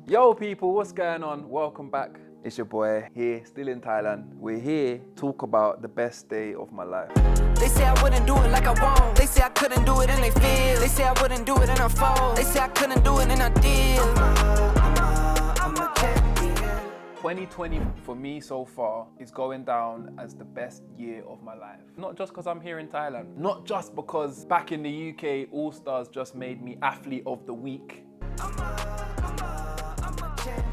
Yo people, what's going on? Welcome back. It's your boy here, still in Thailand. We're here to talk about the best day of my life. They say I wouldn't do it like I won't. They say I couldn't do it and they feel. They say I wouldn't do it and I fall. They say I couldn't do it and I did. I'm a champion. 2020 for me so far is going down as the best year of my life. Not just because I'm here in Thailand. Not just because back in the UK, All Stars just made me Athlete of the Week. I'm a champion.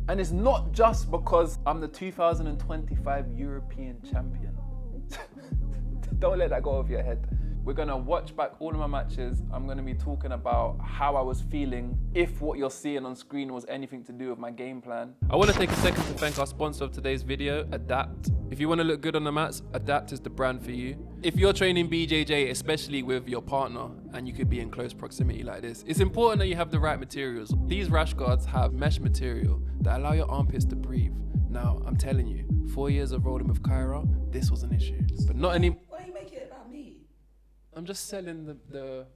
And it's not just because I'm the 2025 European Champion. Don't let that go over your head. We're gonna watch back all of my matches. I'm gonna be talking about how I was feeling, if what you're seeing on screen was anything to do with my game plan. I want to take a second to thank our sponsor of today's video, Adapt. If you want to look good on the mats, Adapt is the brand for you. If you're training BJJ, especially with your partner, and you could be in close proximity like this, it's important that you have the right materials. These rash guards have mesh material that allow your armpits to breathe. Now, I'm telling you, 4 years of rolling with Kyra, this was an issue. But not any... Why you make it about me? I'm just selling the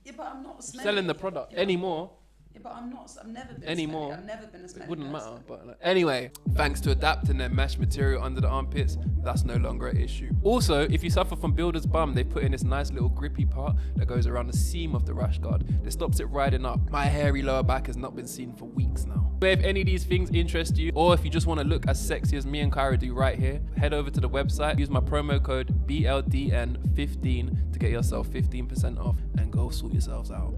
Yeah, but I'm not smelly. selling the product anymore. Yeah, but I'm not. I've never been Anymore. Smelly. I've never been a smelly It wouldn't person. matter, but like, anyway, thanks to Adapt and their mesh material under the armpits, that's no longer an issue. Also, if you suffer from builder's bum, they put in this nice little grippy part that goes around the seam of the rash guard that stops it riding up. My hairy lower back has not been seen for weeks now. But if any of these things interest you, or if you just want to look as sexy as me and Kyra do right here, head over to the website, use my promo code BLDN15 to get yourself 15% off and go sort yourselves out.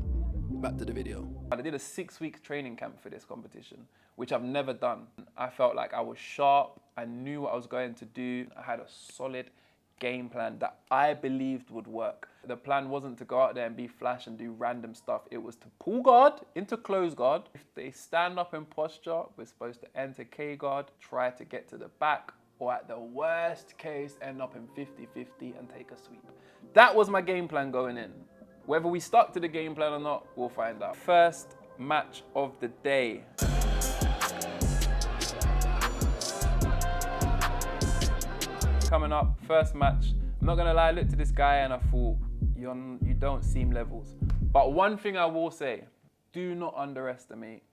Back to the video. I did a 6-week training camp for this competition, which I've never done. I felt like I was sharp. I knew what I was going to do. I had a solid game plan that I believed would work. The plan wasn't to go out there and be flash and do random stuff. It was to pull guard into close guard. If they stand up in posture, we're supposed to enter K guard, try to get to the back, or at the worst case, end up in 50-50 and take a sweep. That was my game plan going in. Whether we stuck to the game plan or not, we'll find out. First match of the day. Coming up, first match. I'm not gonna lie, I looked at this guy and I thought, you don't seem levels. But one thing I will say, do not underestimate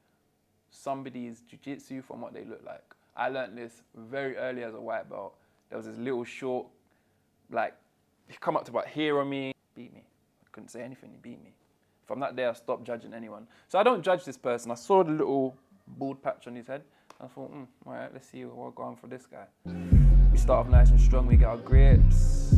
somebody's jiu-jitsu from what they look like. I learned this very early as a white belt. There was this little short, like, he come up to about here on me, beat me. Couldn't say anything, he beat me. From that day, I stopped judging anyone. So I don't judge this person. I saw the little bald patch on his head. I thought, all right, let's see what we're going for this guy. We start off nice and strong, we get our grips.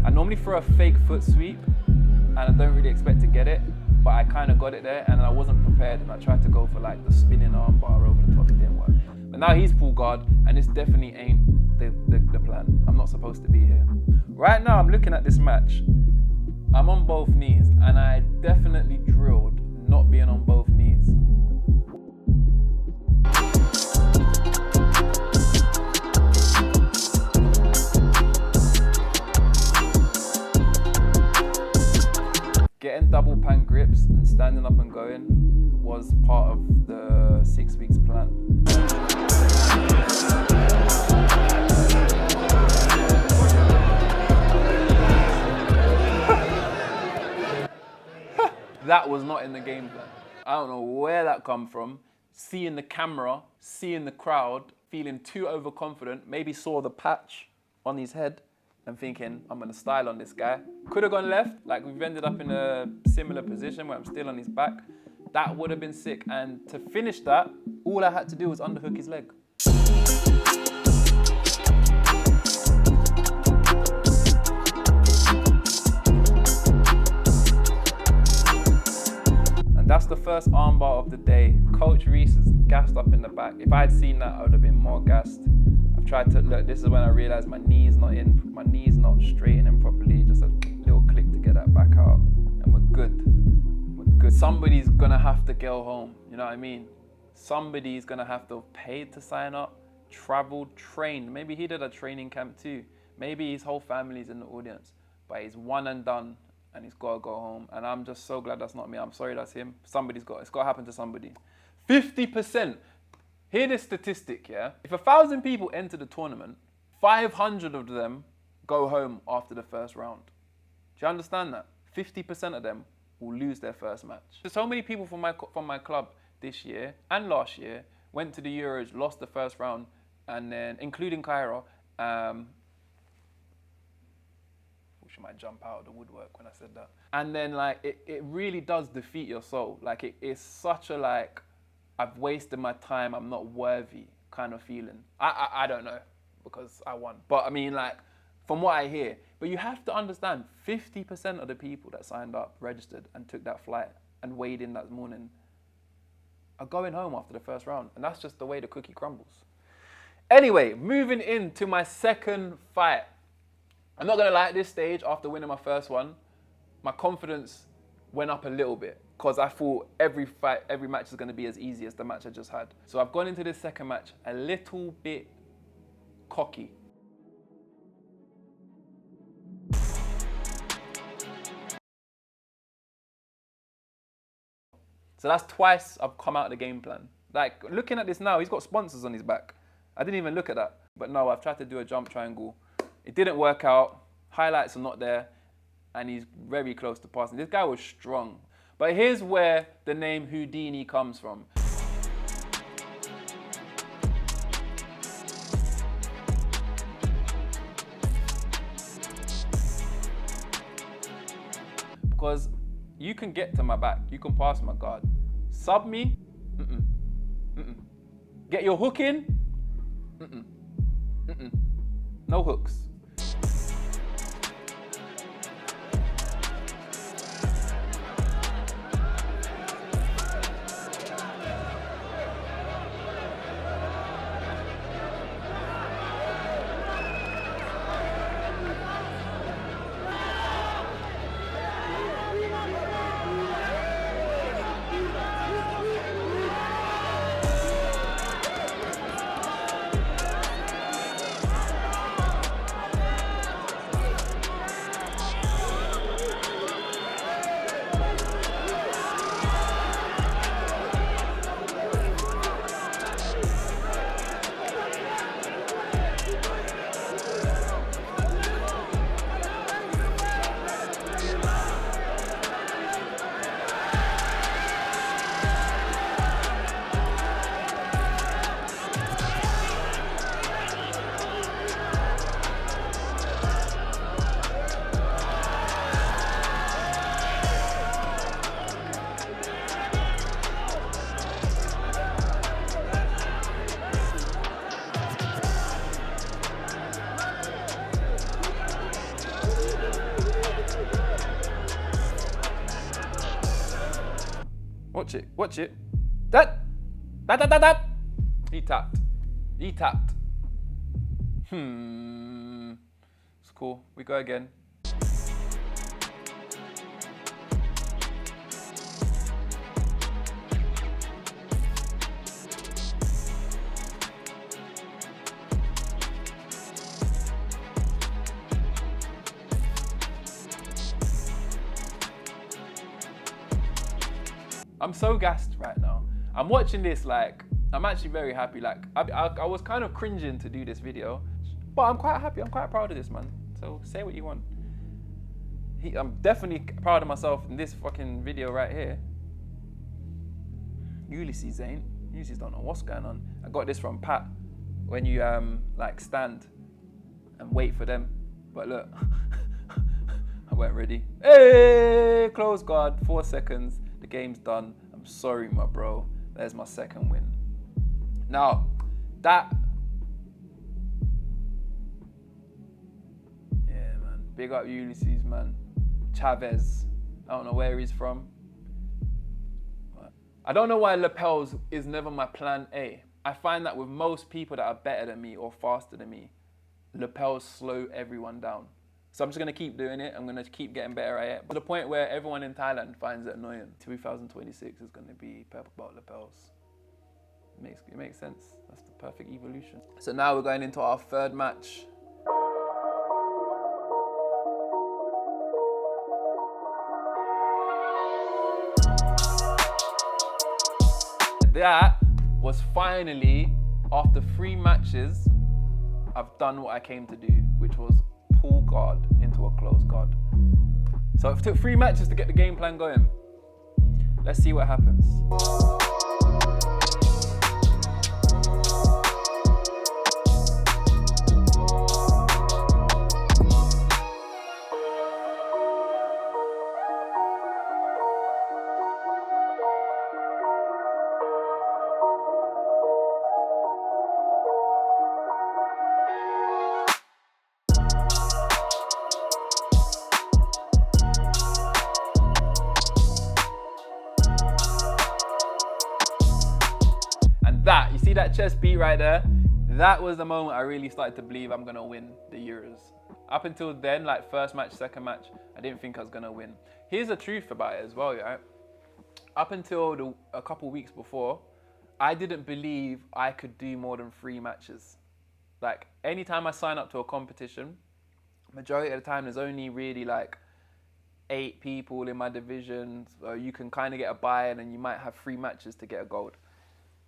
I normally throw a fake foot sweep, and I don't really expect to get it, but I kind of got it there, and I wasn't prepared, and I tried to go for like the spinning arm bar over the top, it didn't work. But now he's pull guard, and this definitely ain't the plan. I'm not supposed to be here. Right now, I'm looking at this match. I'm on both knees, and I definitely drilled not being on both knees. Getting double pan grips and standing up and going was part of the 6 weeks plan. That was not in the game plan. I don't know where that come from. Seeing the camera, seeing the crowd, feeling too overconfident, maybe saw the patch on his head and thinking, I'm gonna style on this guy. Could have gone left, like we've ended up in a similar position where I'm still on his back. That would have been sick. And to finish that, all I had to do was underhook his leg. And that's the first armbar of the day. Coach Reese is gassed up in the back. If I had seen that, I would have been more gassed. I've tried to, look, this is when I realized my knee's not straightening properly. Just a little click to get that back out. And we're good. We're good. Somebody's gonna have to go home, you know what I mean? Somebody's gonna have to have paid to sign up, traveled, trained. Maybe he did a training camp too. Maybe his whole family's in the audience, but he's one and done. And he's got to go home. And I'm just so glad that's not me. I'm sorry that's him. It's got to happen to somebody. 50%. Hear this statistic, yeah? If 1,000 people enter the tournament, 500 of them go home after the first round. Do you understand that? 50% of them will lose their first match. So many people from my club this year and last year, went to the Euros, lost the first round, and then, including Cairo, which might jump out of the woodwork when I said that. And then like, it really does defeat your soul. Like it's such a like, I've wasted my time, I'm not worthy kind of feeling. I don't know, because I won. But I mean like, from what I hear, but you have to understand, 50% of the people that signed up, registered and took that flight and weighed in that morning are going home after the first round. And that's just the way the cookie crumbles. Anyway, moving into my second fight. I'm not gonna lie, at this stage, after winning my first one, my confidence went up a little bit because I thought every match is gonna be as easy as the match I just had. So I've gone into this second match a little bit cocky. So that's twice I've come out of the game plan. Like, looking at this now, he's got sponsors on his back. I didn't even look at that. But no, I've tried to do a jump triangle. It didn't work out. Highlights are not there. And he's very close to passing. This guy was strong. But here's where the name Houdini comes from. Because you can get to my back, you can pass my guard. Sub me, Get your hook in, No hooks. Watch it. That. He tapped. It's cool. We go again. I'm so gassed right now. I'm watching this like, I'm actually very happy. Like, I was kind of cringing to do this video, but I'm quite happy. I'm quite proud of this, man. So say what you want. I'm definitely proud of myself in this fucking video right here. Ulysses ain't. Ulysses don't know what's going on. I got this from Pat. When you like stand and wait for them. But look, I weren't ready. Hey, close guard, 4 seconds. The game's done. I'm sorry, my bro. There's my second win. Now, yeah, man. Big up Ulysses, man. Chavez. I don't know where he's from. I don't know why lapels is never my plan A. I find that with most people that are better than me or faster than me, lapels slow everyone down. So I'm just gonna keep doing it. I'm gonna keep getting better at it. To the point where everyone in Thailand finds it annoying. 2026 is gonna be purple belt lapels. It makes sense. That's the perfect evolution. So now we're going into our third match. That was finally, after 3 matches, I've done what I came to do, which was pull guard into a close guard. So it took 3 matches to get the game plan going. Let's see what happens. that, you see that chest beat right there? That was the moment I really started to believe I'm gonna win the Euros. Up until then, like first match, second match, I didn't think I was gonna win. Here's the truth about it as well, yeah? Up until a couple weeks before, I didn't believe I could do more than 3 matches. Like, anytime I sign up to a competition, majority of the time there's only really like 8 people in my division, so you can kind of get a buy and then you might have 3 matches to get a gold.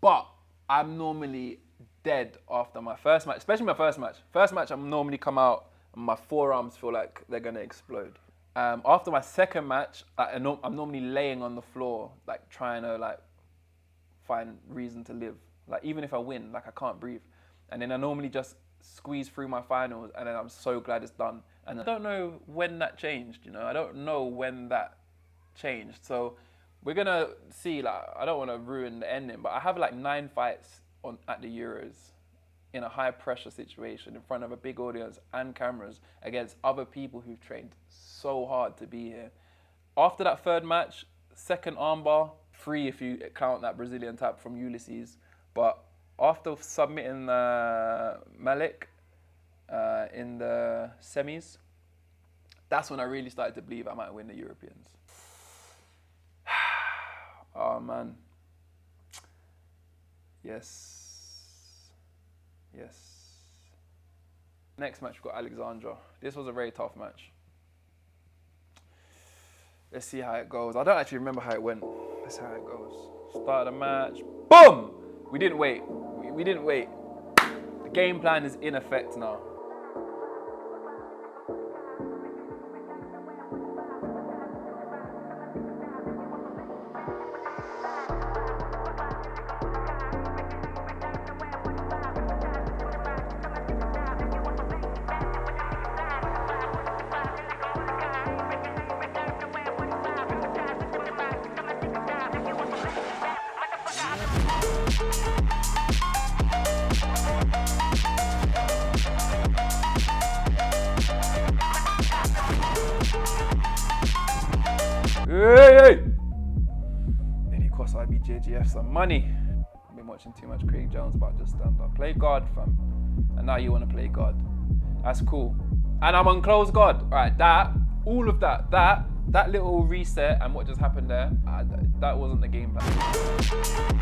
But I'm normally dead after my first match, especially my first match. First match, I'm normally come out and my forearms feel like they're gonna explode. After my second match, I'm normally laying on the floor, like trying to like find reason to live. Like even if I win, like I can't breathe. And then I normally just squeeze through my finals and then I'm so glad it's done. And I don't know when that changed, you know? I don't know when that changed. So we're gonna see, like, I don't wanna ruin the ending, but I have like 9 fights at the Euros in a high pressure situation in front of a big audience and cameras against other people who've trained so hard to be here. After that third match, second armbar, 3 if you count that Brazilian tap from Ulysses. But after submitting Malik in the semis, that's when I really started to believe I might win the Europeans. Oh man. Yes. Next match, we've got Alexandra. This was a very tough match. Let's see how it goes. I don't actually remember how it went. Let's see how it goes. Start of the match. Boom! We didn't wait. We didn't wait. The game plan is in effect now. Hey! Then he cost IBJJF some money. I've been watching too much Craig Jones, but just stand up. Play guard, fam. And now you want to play guard. That's cool. And I'm on close guard. All right, all of that little reset and what just happened there, that wasn't the game plan.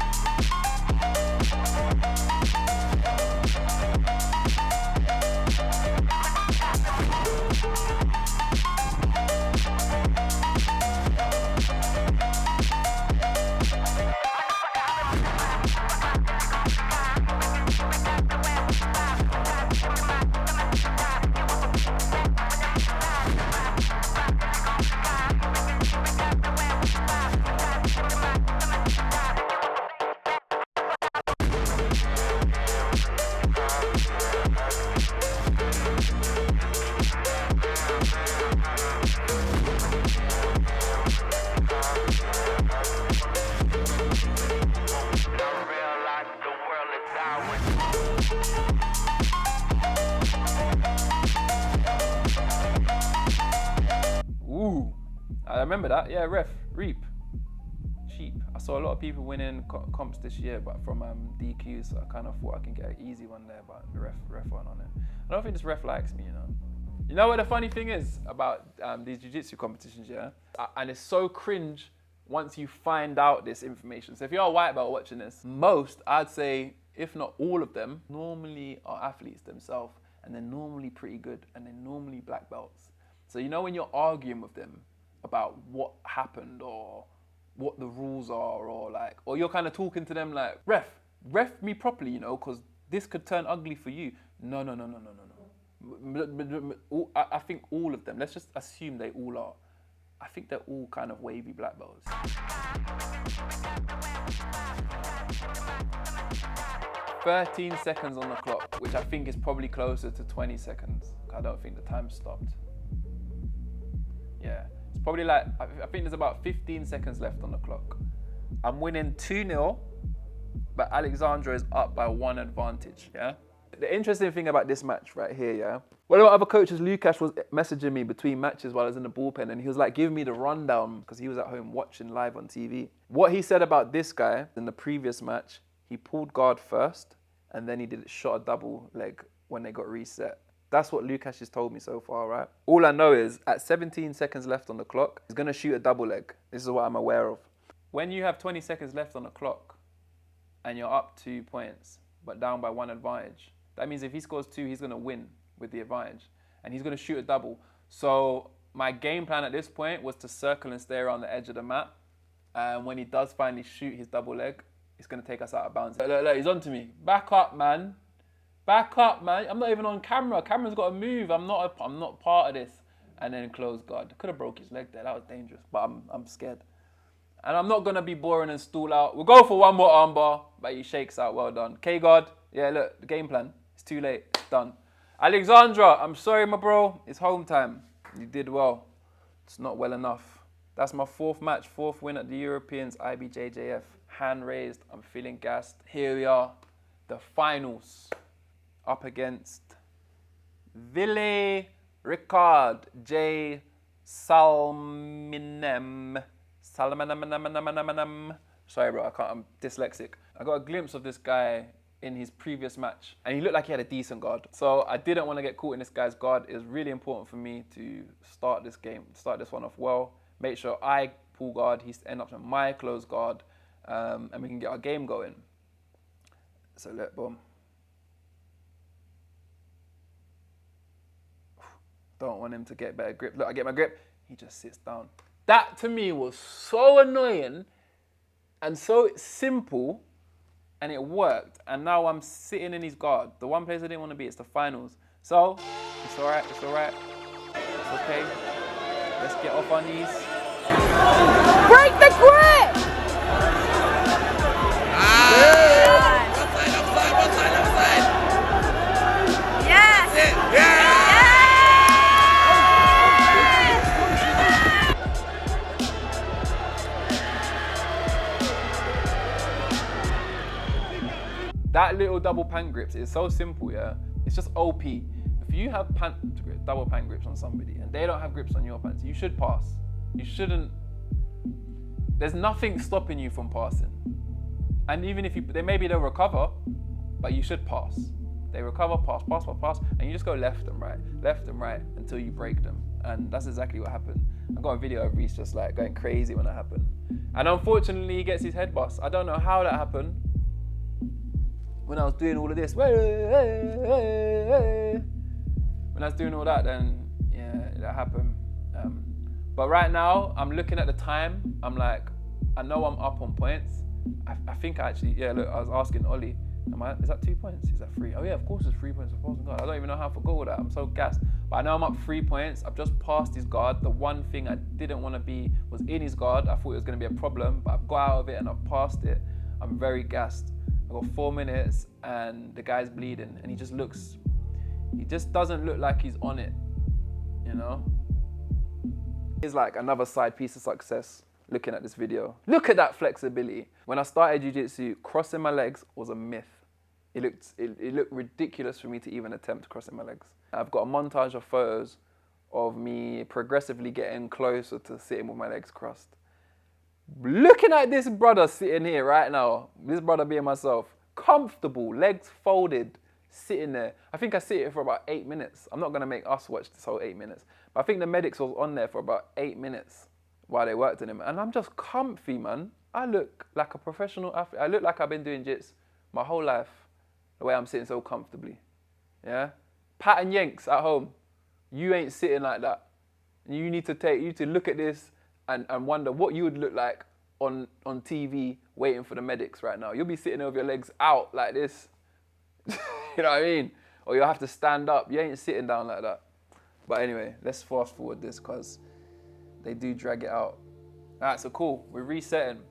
Ooh, I remember that. Yeah, Reap. Cheap. I saw a lot of people winning comps this year, but from DQ, so I kind of thought I can get an easy one there, but the ref went on it. I don't think this ref likes me, you know. You know what the funny thing is about these jiu-jitsu competitions, yeah? And it's so cringe once you find out this information. So if you're a white belt watching this, most, I'd say, if not all of them, normally are athletes themselves, and they're normally pretty good, and they're normally black belts. So you know when you're arguing with them about what happened or what the rules are, or you're kind of talking to them like, ref me properly, you know, because this could turn ugly for you. No. I think all of them, let's just assume they all are. I think they're all kind of wavy black belts. 13 seconds on the clock, which I think is probably closer to 20 seconds. I don't think the time stopped. Yeah, it's probably like, I think there's about 15 seconds left on the clock. I'm winning 2-0, but Alexandra is up by 1 advantage, yeah? The interesting thing about this match right here, yeah? One of the other coaches, Lukash, was messaging me between matches while I was in the bullpen, and he was like giving me the rundown because he was at home watching live on TV. What he said about this guy in the previous match he pulled guard first, and then he shot a double leg when they got reset. That's what Lukasz has told me so far, right? All I know is at 17 seconds left on the clock, he's going to shoot a double leg. This is what I'm aware of. When you have 20 seconds left on the clock and you're up 2 points, but down by 1 advantage, that means if he scores 2, he's going to win with the advantage. And he's going to shoot a double. So my game plan at this point was to circle and stay around the edge of the map. And when he does finally shoot his double leg, it's going to take us out of bounds. Look, he's on to me. Back up, man. Back up, man. I'm not even on camera. Camera's got to move. I'm not part of this. And then close guard. Could have broke his leg there. That was dangerous. But I'm scared. And I'm not going to be boring and stall out. We'll go for one more armbar. But he shakes out. Well done. K-guard. Yeah, look. The game plan. It's too late. It's done. Alexandra. I'm sorry, my bro. It's home time. You did well. It's not well enough. That's my 4th match. 4th win at the Europeans. IBJJF. Hand raised. I'm feeling gassed. Here we are. The finals. Up against Ville Ricard J. Salminem. Sorry, bro, I'm dyslexic. I got a glimpse of this guy in his previous match, and he looked like he had a decent guard. So I didn't want to get caught in this guy's guard. It was really important for me to start this one off well. Make sure I pull guard, he ends up in my close guard, and we can get our game going. So boom. Don't want him to get better grip. Look, I get my grip. He just sits down. That to me was so annoying and so simple, and it worked. And now I'm sitting in his guard. The one place I didn't want to be, it's the finals. So it's all right. It's all right. It's okay. Let's get off our knees. Break the grip! Offside. Yes! Yeah! That little double pan grips is so simple, yeah? It's just OP. If you have double pan grips on somebody and they don't have grips on your pants, you should pass. You shouldn't. There's nothing stopping you from passing. And even if maybe they'll recover, but you should pass. They recover, pass, and you just go left and right until you break them. And that's exactly what happened. I got a video of Reece just like going crazy when that happened. And unfortunately, he gets his head bust. I don't know how that happened. When I was doing all of this, when I was doing all that, then yeah, that happened. But right now, I'm looking at the time. I'm like, I know I'm up on points. I think actually, yeah, look, I was asking Ollie, is that 2 points? Is that 3? Oh yeah, of course it's 3 points. God, I don't even know how I forgot all that. I'm so gassed. But I know I'm up 3 points. I've just passed his guard. The one thing I didn't want to be was in his guard. I thought it was going to be a problem, but I've got out of it and I've passed it. I'm very gassed. I've got 4 minutes and the guy's bleeding and he just doesn't look like he's on it, you know? It's like another side piece of success looking at this video. Look at that flexibility. When I started jiu-jitsu, crossing my legs was a myth. It looked ridiculous for me to even attempt crossing my legs. I've got a montage of photos of me progressively getting closer to sitting with my legs crossed. Looking at this brother sitting here right now, this brother being myself, comfortable, legs folded, sitting there. I think I sit here for about 8 minutes. I'm not going to make us watch this whole 8 minutes. But I think the medics was on there for about 8 minutes while they worked on him. And I'm just comfy, man. I look like a professional athlete. I look like I've been doing jits my whole life, the way I'm sitting so comfortably. Yeah? Pat and Yanks at home, you ain't sitting like that. You need to look at this and wonder what you would look like on TV waiting for the medics right now. You'll be sitting there with your legs out like this. You know what I mean? Or you'll have to stand up. You ain't sitting down like that. But anyway, let's fast forward this because they do drag it out. All right, so cool. We're resetting.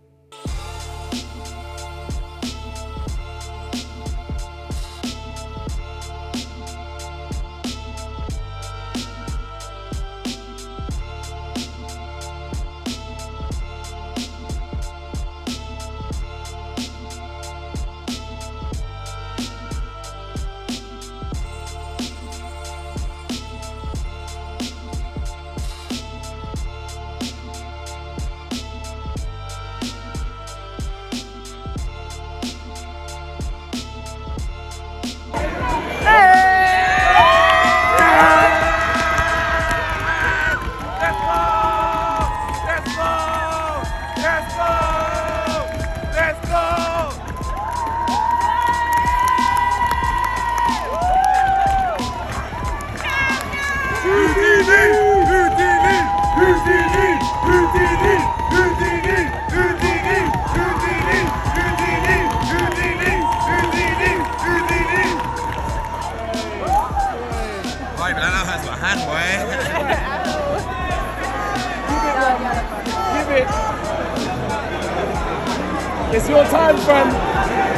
time, friend.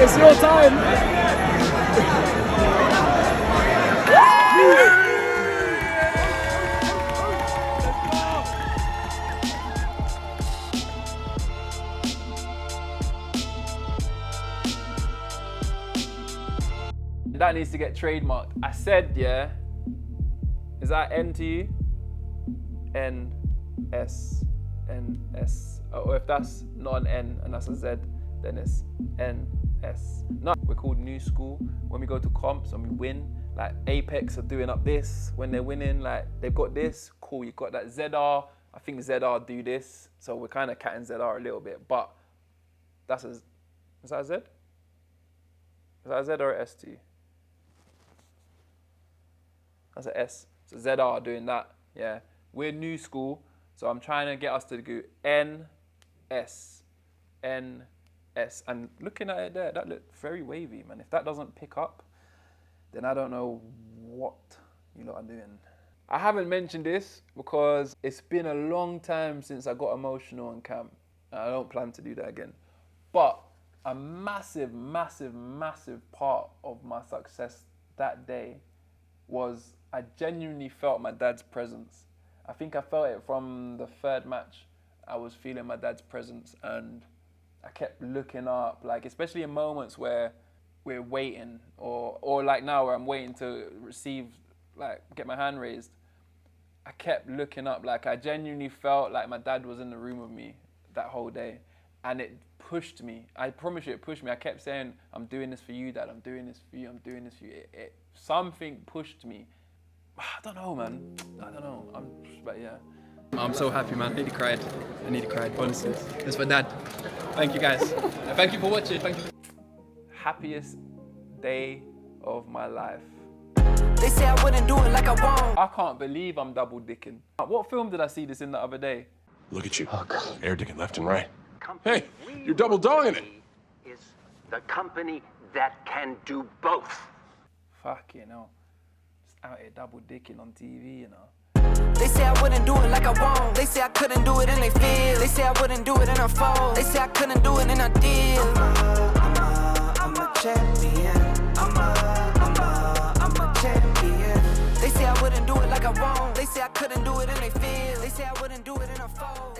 It's your time. That needs to get trademarked. I said, yeah. Is that N to you? N, S, N, S. Or if that's not an N and that's a Z, then it's N, S. No, we're called New School. When we go to comps and we win, like Apex are doing up this. When they're winning, like they've got this, cool, you've got that ZR. I think ZR do this. So we're kind of catting ZR a little bit, but that's a, is that a Z? Is that a Z or an S to you? That's an S. So ZR doing that, yeah. We're New School, so I'm trying to get us to do N, S, N, S. And looking at it there, that looked very wavy, man. If that doesn't pick up, then I don't know what you lot are doing. I haven't mentioned this because it's been a long time since I got emotional on camp. And I don't plan to do that again. But a massive, massive, massive part of my success that day was I genuinely felt my dad's presence. I think I felt it from the third match. I was feeling my dad's presence and I kept looking up, like especially in moments where we're waiting or like now where I'm waiting to receive, like get my hand raised. I kept looking up, like I genuinely felt like my dad was in the room with me that whole day and it pushed me. I promise you it pushed me. I kept saying, I'm doing this for you, Dad. I'm doing this for you. I'm doing this for you. Something pushed me. I don't know, man. I don't know. But yeah. I'm so happy, man. I nearly cried. Honestly. It's my dad. Thank you, guys. Thank you for watching. Thank you. Happiest day of my life. They say I wouldn't do it like I won't. I can't believe I'm double dicking. What film did I see this in the other day? Look at you. Air dicking left and right. Hey, you're double dogging it. Is the company that can do both. Fucking hell. Just out here double dicking on TV, you know. They say I wouldn't do it like I won't. They say I couldn't do it and they feel. They say I wouldn't do it and I fold. They say I couldn't do it and I did. I'm a champion. I'm a champion. They say I wouldn't do it like I won't. They say I couldn't do it and they feel. They say I wouldn't do it and I fold.